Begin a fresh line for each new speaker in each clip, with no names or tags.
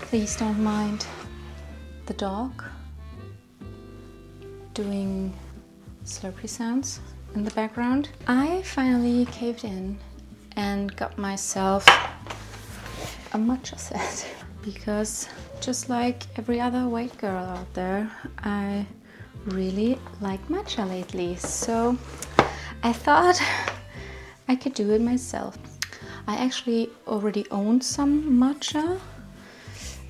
Please don't mind the dog doing slurpy sounds in the background. I finally caved in and got myself a matcha set because just like every other white girl out there, I really like matcha lately. So I thought I could do it myself. I actually already owned some matcha.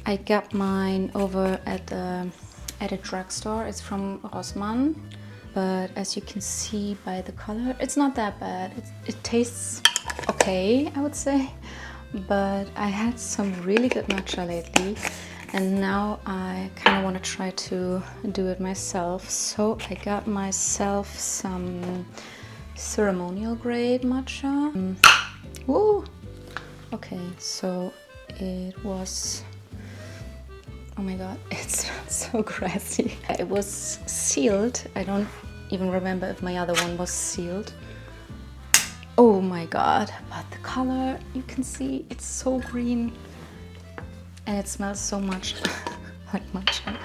I got mine over at a drugstore. It's from Rossmann, but as you can see by the color, it's not that bad. It tastes okay, I would say, but I had some really good matcha lately, and now I kind of want to try to do it myself. So I got myself some ceremonial grade matcha. Woo! Okay, so it was... Oh my god, it smells so grassy. It was sealed. I don't even remember if my other one was sealed. Oh my god, but the color, you can see it's so green and it smells so much like matcha.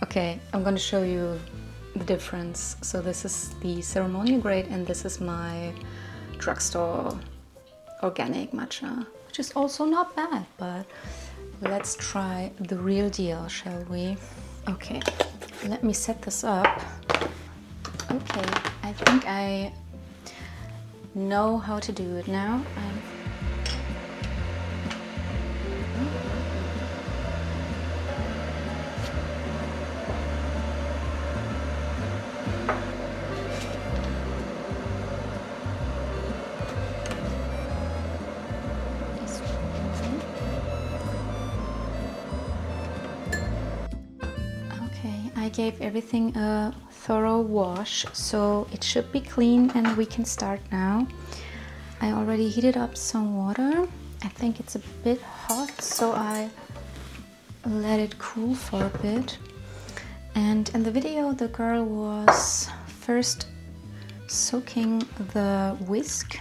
Okay, I'm gonna show you the difference. So this is the ceremonial grade and this is my drugstore organic matcha, which is also not bad, but let's try the real deal, shall we? Okay, let me set this up. Okay, I think I know how to do it now. I gave everything a thorough wash, so it should be clean and we can start now. I already heated up some water. I think it's a bit hot, so I let it cool for a bit. And in the video, the girl was first soaking the whisk,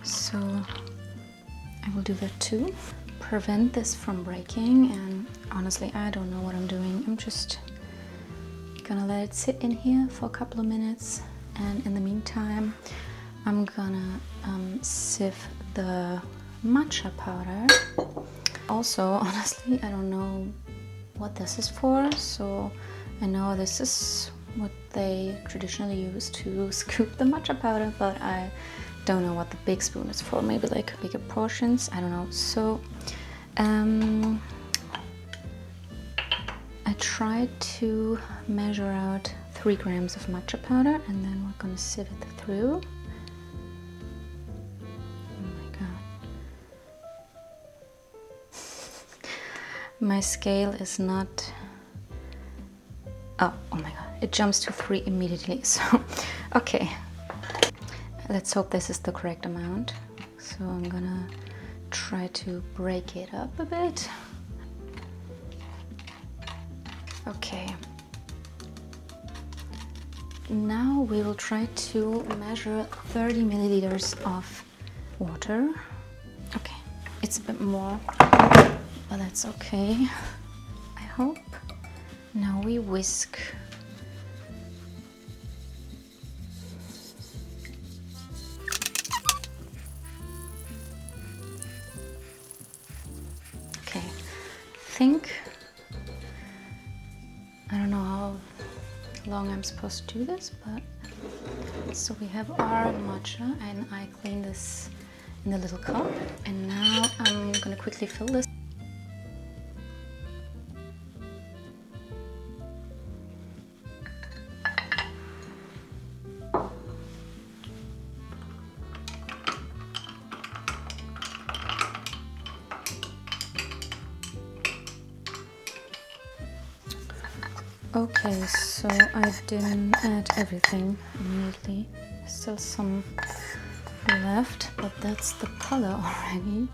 so I will do that too. Prevent this from breaking, and honestly, I don't know what I'm doing. I'm just gonna let it sit in here for a couple of minutes, and in the meantime I'm gonna sieve the matcha powder. Also, honestly, I don't know what this is for, so I know this is what they traditionally use to scoop the matcha powder, but I don't know what the big spoon is for. Maybe like bigger portions, I don't know. So I tried to measure out 3 grams of matcha powder, and then we're gonna sieve it through. Oh my god. My scale is not... Oh my god, it jumps to 3 immediately. So, okay. Let's hope this is the correct amount. So I'm gonna try to break it up a bit. Okay. Now we will try to measure 30 milliliters of water. Okay, it's a bit more, but that's okay, I hope. Now we whisk. Okay, I don't know how long I'm supposed to do this, but so we have our matcha, and I clean this in a little cup, and now I'm gonna quickly fill this. Okay, so I didn't add everything immediately. Still some left, but that's the color already.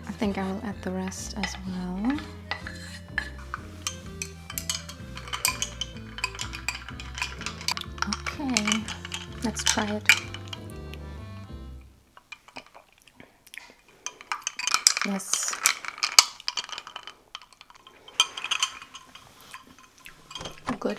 I think I will add the rest as well. Okay, let's try it. Yes. Good.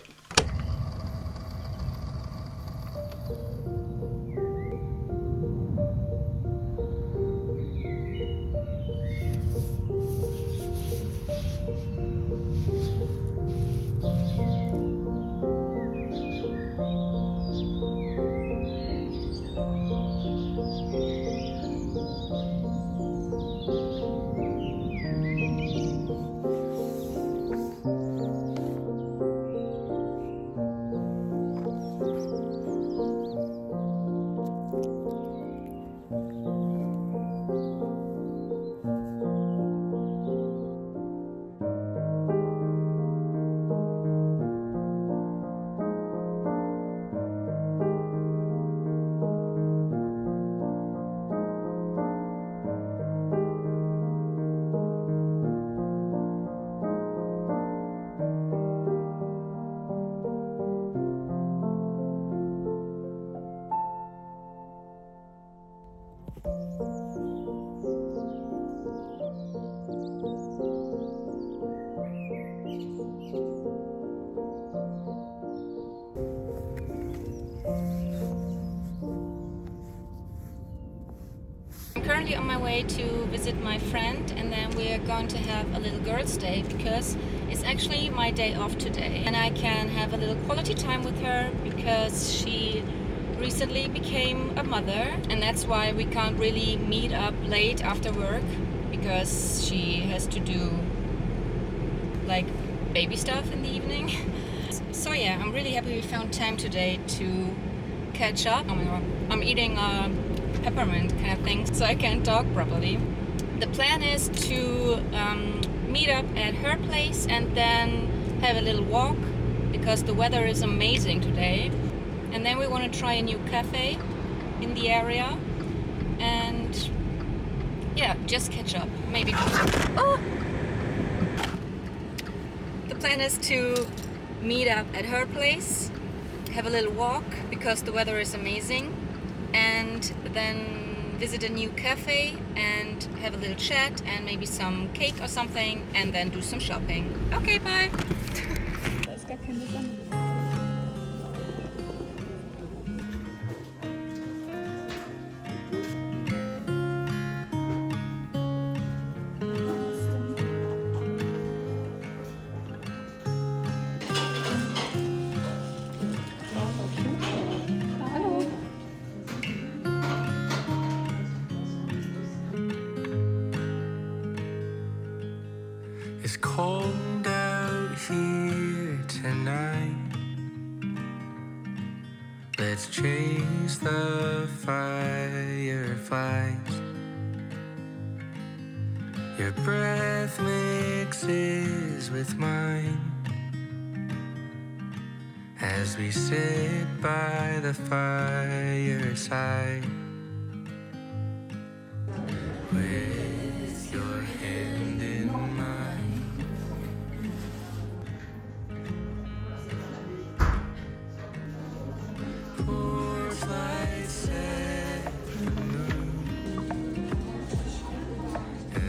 I'm currently on my way to visit my friend, and then we are going to have a little girls' day because it's actually my day off today, and I can have a little quality time with her because she recently became a mother, and that's why we can't really meet up late after work because she has to do like baby stuff in the evening. So yeah, I'm really happy we found time today to catch up. Oh my god, I'm eating peppermint kind of thing, so I can't talk properly. The plan is to meet up at her place and then have a little walk because the weather is amazing today. And then we want to try a new cafe in the area and yeah, just catch up. Maybe. Oh! The plan is to meet up at her place, have a little walk because the weather is amazing, and then visit a new cafe and have a little chat and maybe some cake or something and then do some shopping. Okay, bye!
Da ist gar keine Sonne.
It's cold out here tonight. Let's chase the fireflies. Your breath mixes with mine as we sit by the fireside. With your hand in mine. Pours light set the moon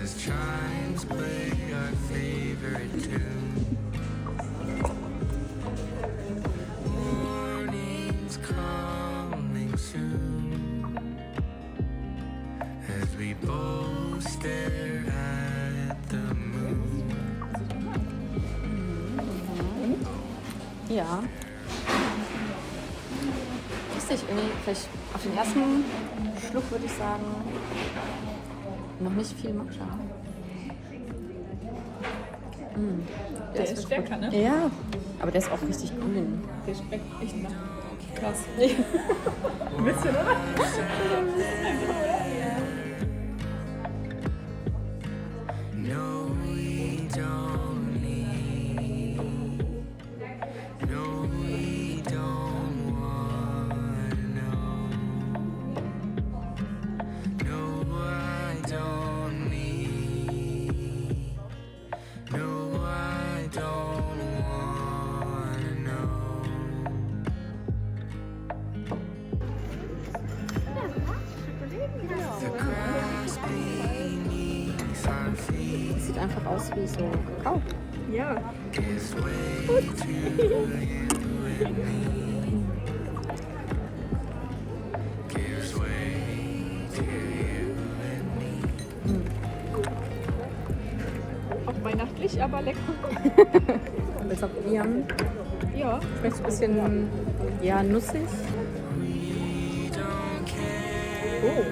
as chimes play our favorite tune. Morning's coming soon as we both stare at the moon.
Ja. Lustig, irgendwie vielleicht auf den ersten Schluck würde ich sagen, noch nicht viel Matcha.
Der ist stärker, ne?
Ja, aber der ist auch richtig grün.
Der schmeckt echt nach krass. Ein bisschen, oder?
No,
aus wie so Kakao.
Ja. Auch weihnachtlich, aber lecker.
Willst du auch probieren?
Ja.
Schmeckt so ein bisschen, ja, nussig.
Oh.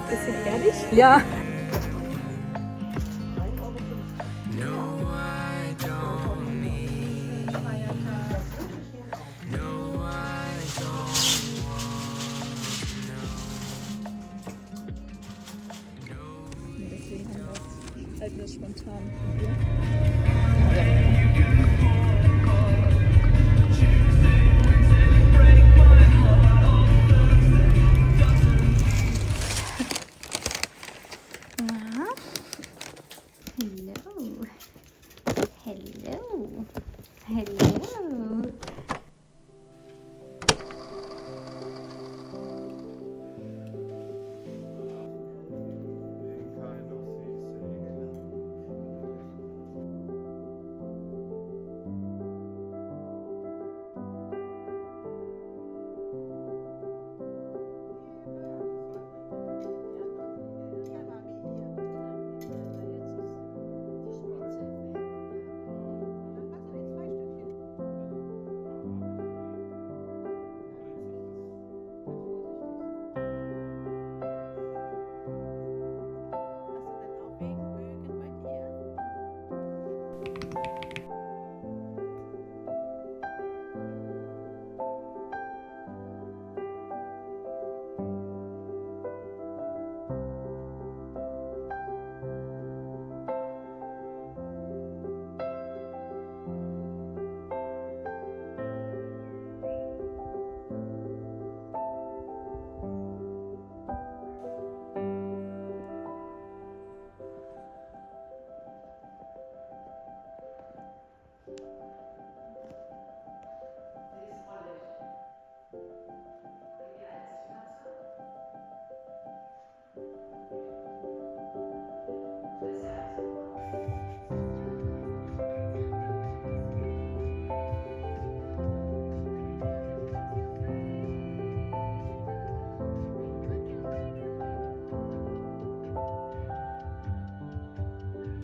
Bisschen ehrlich?
Ja.
Deswegen halten wir es spontan.
Hello.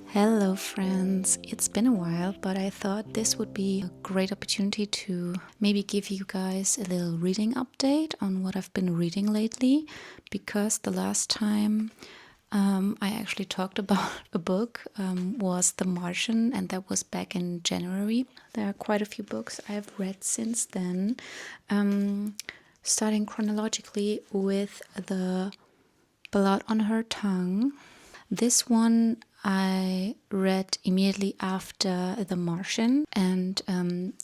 Hello friends, it's been a while, but I thought this would be a great opportunity to maybe give you guys a little reading update on what I've been reading lately, because the last time I actually talked about a book was The Martian, and that was back in January. There are quite a few books I've read since then, starting chronologically with The Blood on Her Tongue. This one I read immediately after The Martian, and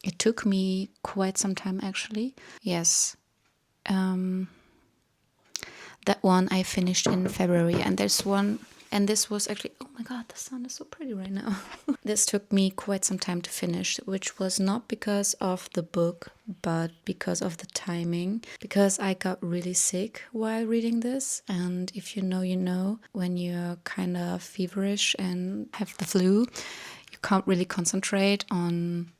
it took me quite some time actually. Yes. That one I finished in February, and this was actually, oh my god, the sun is so pretty right now. This took me quite some time to finish, which was not because of the book, but because of the timing, because I got really sick while reading this. And if you know, you know, when you're kind of feverish and have the flu, you can't really concentrate on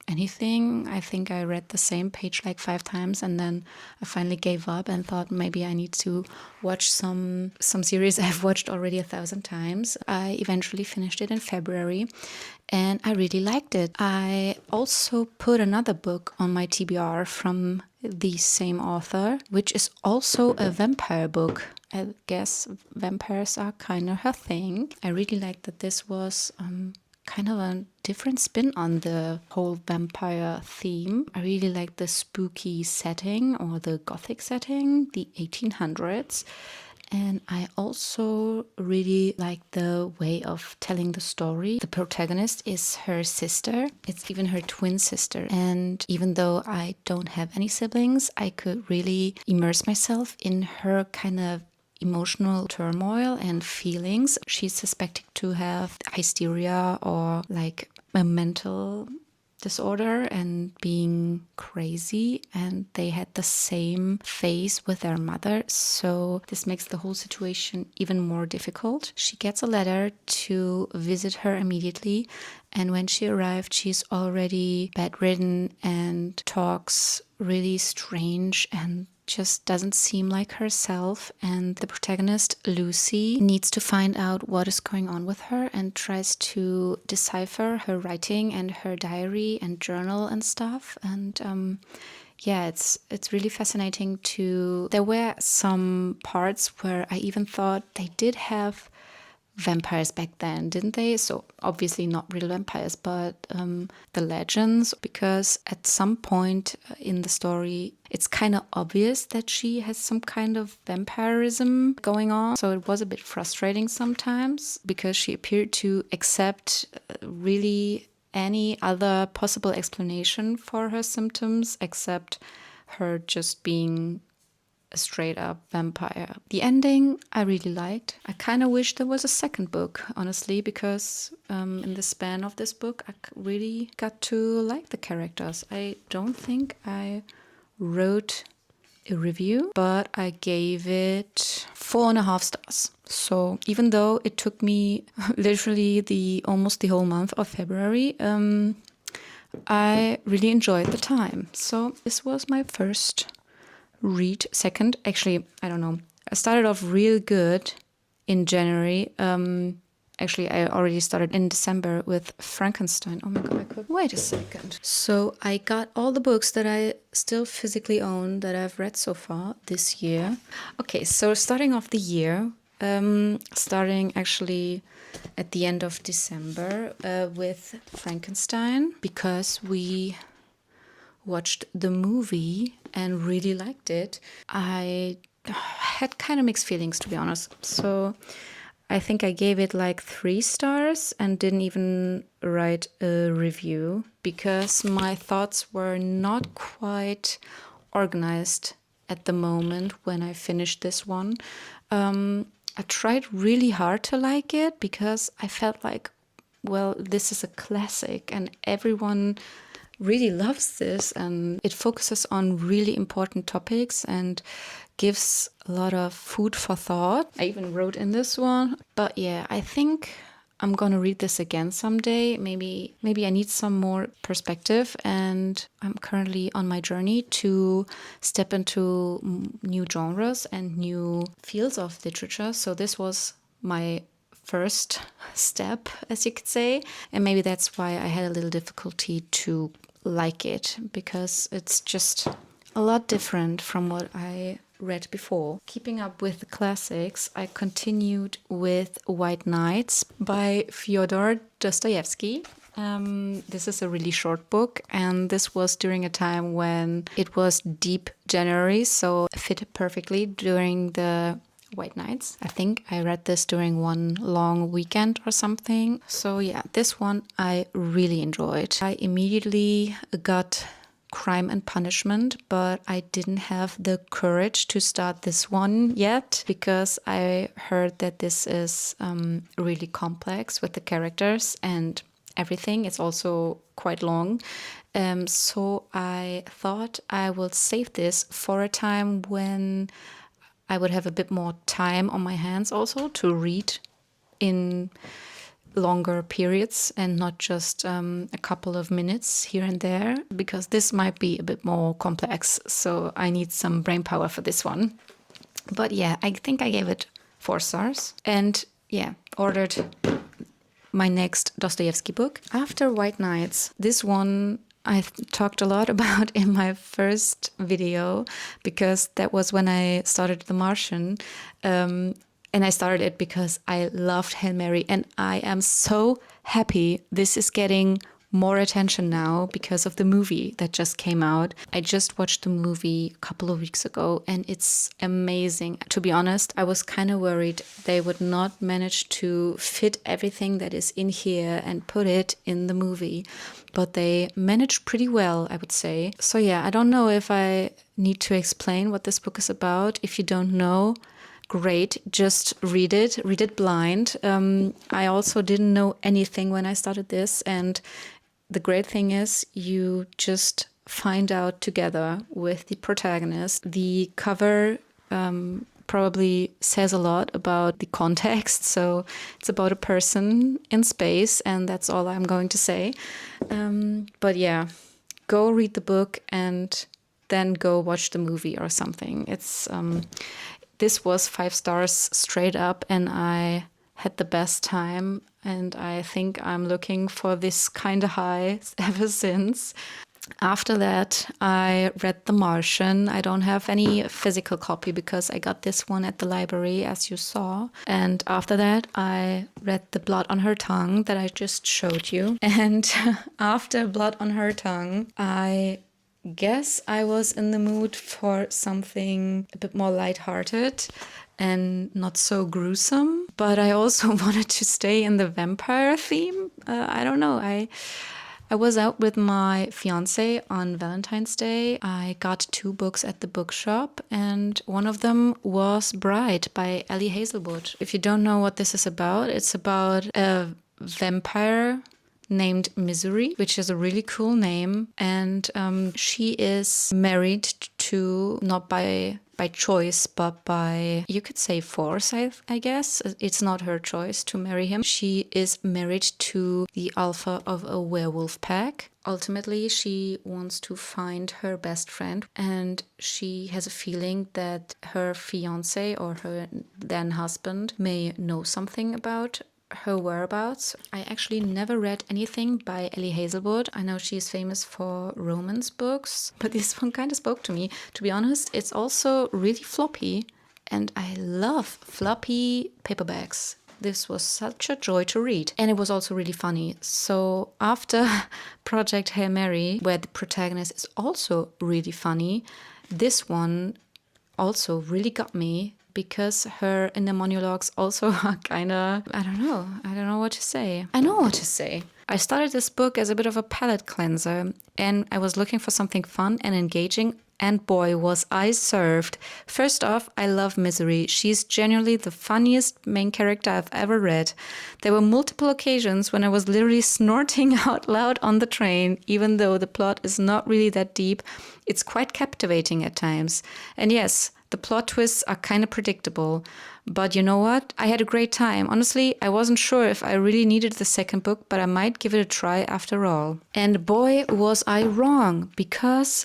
anything. I think I read the same page like 5 times, and then I finally gave up and thought maybe I need to watch some series I've watched already 1,000 times. I eventually finished it in February, and I really liked it. I also put another book on my TBR from the same author, which is also a vampire book. I guess vampires are kind of her thing. I really liked that this was kind of a different spin on the whole vampire theme. I really like the spooky setting, or the gothic setting, the 1800s. And I also really like the way of telling the story. The protagonist is her sister. It's even her twin sister. And even though I don't have any siblings, I could really immerse myself in her kind of emotional turmoil and feelings. She's suspected to have hysteria or like a mental disorder and being crazy, and they had the same phase with their mother, so this makes the whole situation even more difficult. She gets a letter to visit her immediately, and when she arrived, she's already bedridden and talks really strange and just doesn't seem like herself. And the protagonist, Lucy, needs to find out what is going on with her and tries to decipher her writing and her diary and journal and stuff. And yeah, it's really fascinating to... There were some parts where I even thought they did have vampires back then, didn't they? So obviously not real vampires, but the legends, because at some point in the story it's kind of obvious that she has some kind of vampirism going on. So it was a bit frustrating sometimes because she appeared to accept really any other possible explanation for her symptoms except her just being a straight up vampire. The ending I really liked. I kind of wish there was a second book, honestly, because in the span of this book I really got to like the characters. I don't think I wrote a review, but I gave it 4.5 stars. So even though it took me literally almost the whole month of February, I really enjoyed the time. So this was my first read. Second, actually, I don't know. I started off real good in January. Actually, I already started in December with Frankenstein. Oh my god, I could... Wait a second. So I got all the books that I still physically own that I've read so far this year. Okay, so starting off the year, starting actually at the end of December with Frankenstein, because we watched the movie and really liked it. I had kind of mixed feelings, to be honest. So I think I gave it like 3 stars and didn't even write a review because my thoughts were not quite organized at the moment when I finished this one. I tried really hard to like it because I felt like, well, this is a classic and everyone really loves this, and it focuses on really important topics and gives a lot of food for thought. I even wrote in this one. But yeah, I think I'm gonna read this again someday. Maybe I need some more perspective, and I'm currently on my journey to step into new genres and new fields of literature. So this was my first step, as you could say, and maybe that's why I had a little difficulty to like it, because it's just a lot different from what I read before. Keeping up with the classics, I continued with White Nights by Fyodor Dostoyevsky. This is a really short book, and this was during a time when it was deep January, so it fit perfectly during the White Nights. I think I read this during one long weekend or something. So yeah, this one I really enjoyed. I immediately got Crime and Punishment, but I didn't have the courage to start this one yet because I heard that this is really complex with the characters and everything. It's also quite long. So I thought I will save this for a time when I would have a bit more time on my hands also to read in longer periods and not just a couple of minutes here and there, because this might be a bit more complex. So I need some brain power for this one. But yeah, I think I gave it 4 stars and yeah, ordered my next Dostoyevsky book. After White Nights, this one I talked a lot about in my first video because that was when I started The Martian. And I started it because I loved Hail Mary, and I am so happy this is getting more attention now because of the movie that just came out. I just watched the movie a couple of weeks ago and it's amazing. To be honest, I was kind of worried they would not manage to fit everything that is in here and put it in the movie, but they managed pretty well, I would say. So yeah, I don't know if I need to explain what this book is about. If you don't know, great, just read it blind. I also didn't know anything when I started this, and the great thing is you just find out together with the protagonist. The cover probably says a lot about the context. So it's about a person in space, and that's all I'm going to say. But yeah, go read the book and then go watch the movie or something. It's this was 5 stars straight up, and I had the best time, and I think I'm looking for this kind of high ever since. After that, I read The Martian. I don't have any physical copy because I got this one at the library, as you saw. And after that, I read The Blood on Her Tongue that I just showed you. And after Blood on Her Tongue, I guess I was in the mood for something a bit more lighthearted and not so gruesome. But I also wanted to stay in the vampire theme. I don't know. I was out with my fiance on Valentine's Day. I got 2 books at the bookshop, and one of them was Bride by Ali Hazelwood. If you don't know what this is about, it's about a vampire named Misery, which is a really cool name. And she is married to, not by choice, but by, you could say, force, I guess. It's not her choice to marry him. She is married to the alpha of a werewolf pack. Ultimately, she wants to find her best friend, and she has a feeling that her fiance or her then husband may know something about her whereabouts. I actually never read anything by Ali Hazelwood. I know she's famous for romance books, but this one kind of spoke to me. To be honest, it's also really floppy, and I love floppy paperbacks. This was such a joy to read, and it was also really funny. So after Project Hail Mary, where the protagonist is also really funny, this one also really got me, because her inner monologues also are kind of, I don't know what to say. I know what to say. I started this book as a bit of a palate cleanser, and I was looking for something fun and engaging, and boy, was I served. First off, I love Misery. She's genuinely the funniest main character I've ever read. There were multiple occasions when I was literally snorting out loud on the train, even though the plot is not really that deep. It's quite captivating at times. And yes, the plot twists are kind of predictable, but you know what? I had a great time. Honestly, I wasn't sure if I really needed the second book, but I might give it a try after all. And boy, was I wrong, because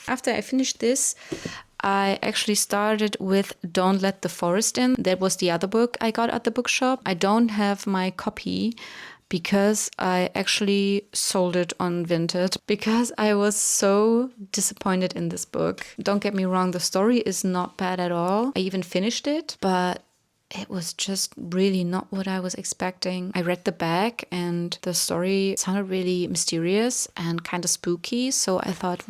after I finished this, I actually started with Don't Let the Forest In. That was the other book I got at the bookshop. I don't have my copy, because I actually sold it on Vinted, because I was so disappointed in this book. Don't get me wrong, the story is not bad at all. I even finished it, but it was just really not what I was expecting. I read the back, and the story sounded really mysterious and kind of spooky, so I thought,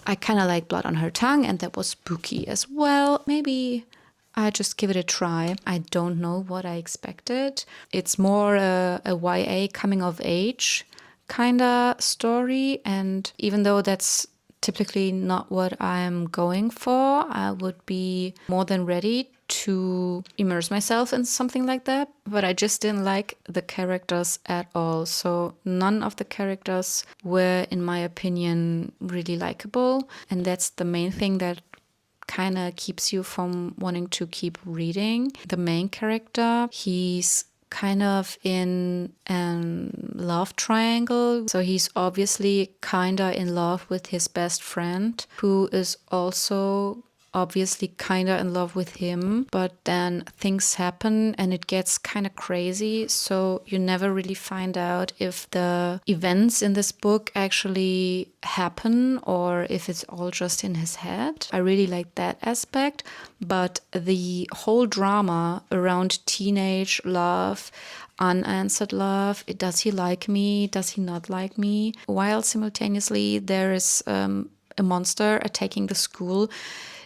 I kind of like Blood on Her Tongue, and that was spooky as well. Maybe I just give it a try. I don't know what I expected. It's more a YA coming of age kind of story. And even though that's typically not what I'm going for, I would be more than ready to immerse myself in something like that. But I just didn't like the characters at all. So none of the characters were, in my opinion, really likable. And that's the main thing that kind of keeps you from wanting to keep reading. The main character, he's kind of in a love triangle. So he's obviously kind of in love with his best friend, who is also obviously kind of in love with him, but then things happen and it gets kind of crazy. So you never really find out if the events in this book actually happen or if it's all just in his head. I really like that aspect, but the whole drama around teenage love, unanswered love, does he like me, does he not like me, while simultaneously there is a monster attacking the school.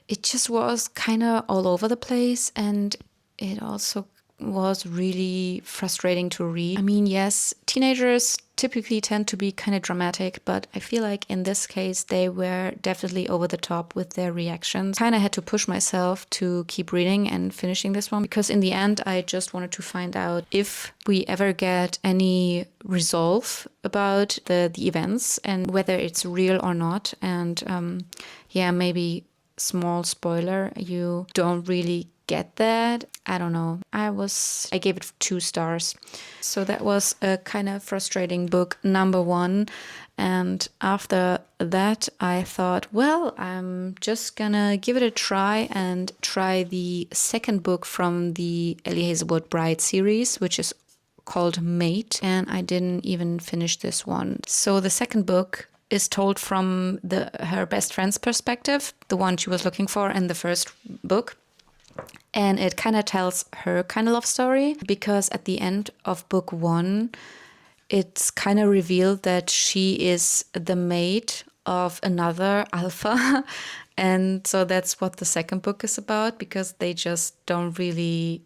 It just was kind of all over the place, and it also was really frustrating to read. I mean, yes, teenagers typically tend to be kind of dramatic, but I feel like in this case they were definitely over the top with their reactions. Kind of had to push myself to keep reading and finishing this one, because in the end I just wanted to find out if we ever get any resolve about the events and whether it's real or not. And yeah, maybe small spoiler, you don't really get that. I don't know. I gave it 2 stars. So that was a kind of frustrating book, number 1. And after that, I thought, well, I'm just gonna give it a try and try the second book from the Ali Hazelwood Bride series, which is called Mate. And I didn't even finish this one. So the second book is told from her best friend's perspective, the one she was looking for in the first book. And it kind of tells her kind of love story, because at the end of book 1, it's kind of revealed that she is the mate of another alpha. And so that's what the second book is about, because they just don't really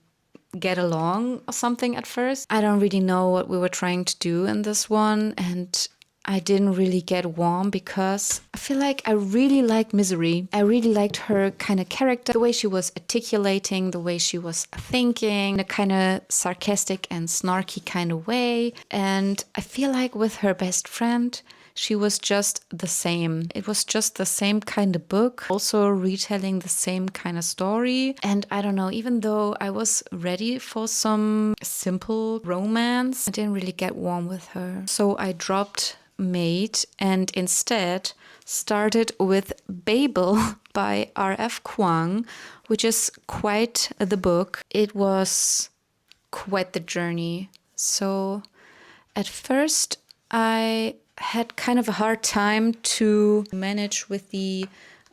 get along or something at first. I don't really know what we were trying to do in this one, and I didn't really get warm, because I feel like I really liked Misery. I really liked her kind of character, the way she was articulating, the way she was thinking, in a kind of sarcastic and snarky kind of way. And I feel like with her best friend, she was just the same. It was just the same kind of book, also retelling the same kind of story. And I don't know, even though I was ready for some simple romance, I didn't really get warm with her. So I dropped Mate and instead started with Babel by R.F. Kuang, which is quite the book. It was quite the journey. So at first I had kind of a hard time to manage with the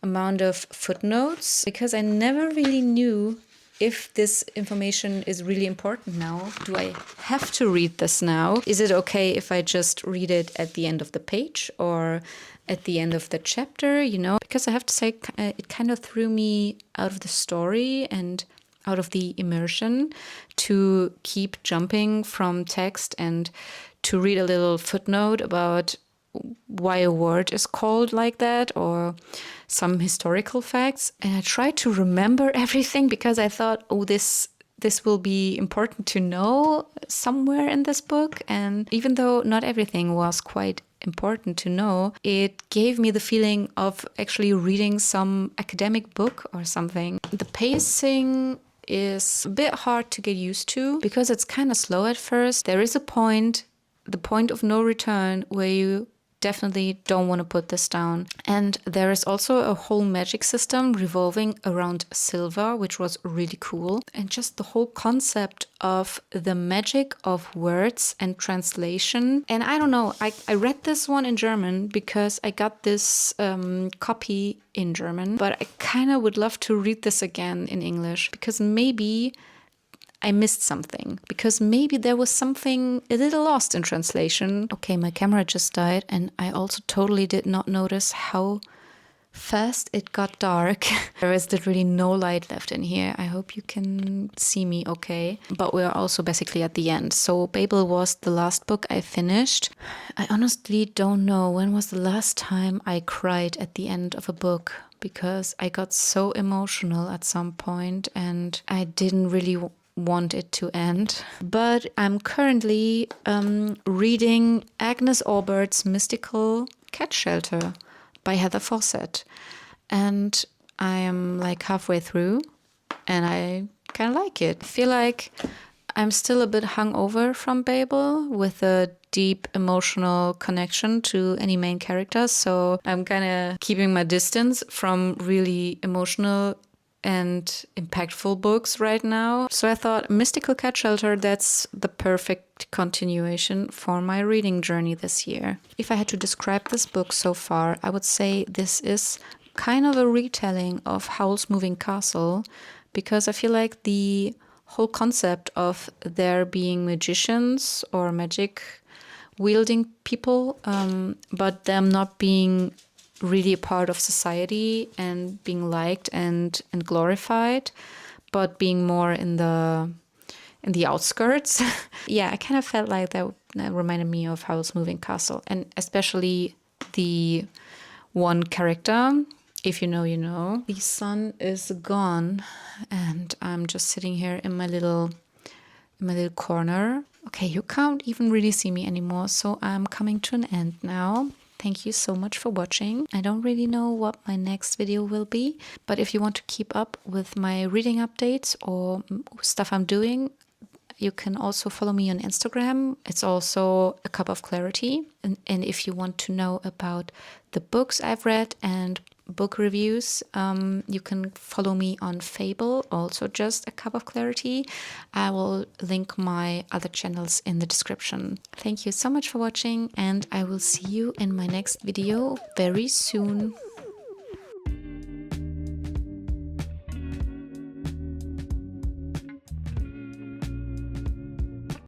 amount of footnotes, because I never really knew if this information is really important now. Do I have to read this now? Is it okay if I just read it at the end of the page or at the end of the chapter, you know? Because I have to say, it kind of threw me out of the story and out of the immersion to keep jumping from text and to read a little footnote about why a word is called like that, or some historical facts. And I tried to remember everything, because I thought, oh, this will be important to know somewhere in this book. And even though not everything was quite important to know, it gave me the feeling of actually reading some academic book or something. The pacing is a bit hard to get used to, because it's kind of slow at first. There is a point, the point of no return, where you definitely don't want to put this down. And there is also a whole magic system revolving around silver, which was really cool. And just the whole concept of the magic of words and translation. And I don't know, I read this one in German because I got this copy in German, but I kind of would love to read this again in English, because maybe I missed something, because maybe there was something a little lost in translation. Okay, my camera just died, and I also totally did not notice how fast it got dark. There is literally no light left in here. I hope you can see me okay. But we are also basically at the end. So Babel was the last book I finished. I honestly don't know when was the last time I cried at the end of a book, because I got so emotional at some point and I didn't really want it to end. But I'm currently reading Agnes Auberts' mystical cat shelter by Heather Fawcett, and I am like halfway through and I kind of like it. I feel like I'm still a bit hungover from Babel, with a deep emotional connection to any main characters, so I'm kind of keeping my distance from really emotional and impactful books right now. So I thought Mystical Cat Shelter, that's the perfect continuation for my reading journey this year. If I had to describe this book so far, I would say this is kind of a retelling of Howl's Moving Castle, because I feel like the whole concept of there being magicians or magic wielding people, but them not being really a part of society and being liked and glorified, but being more in the in the outskirts. Yeah, I kind of felt like that reminded me of Howl's Moving Castle, and especially the one character. If you know, you know. The sun is gone, and I'm just sitting here in my little corner. Okay, you can't even really see me anymore, so I'm coming to an end now. Thank you so much for watching. I don't really know what my next video will be, but if you want to keep up with my reading updates or stuff I'm doing, you can also follow me on Instagram. It's also A Cup of Clarity. And if you want to know about the books I've read and book reviews, you can follow me on Fable, also just A Cup of Clarity. I will link my other channels in the description. Thank you so much for watching, and I will see you in my next video very soon.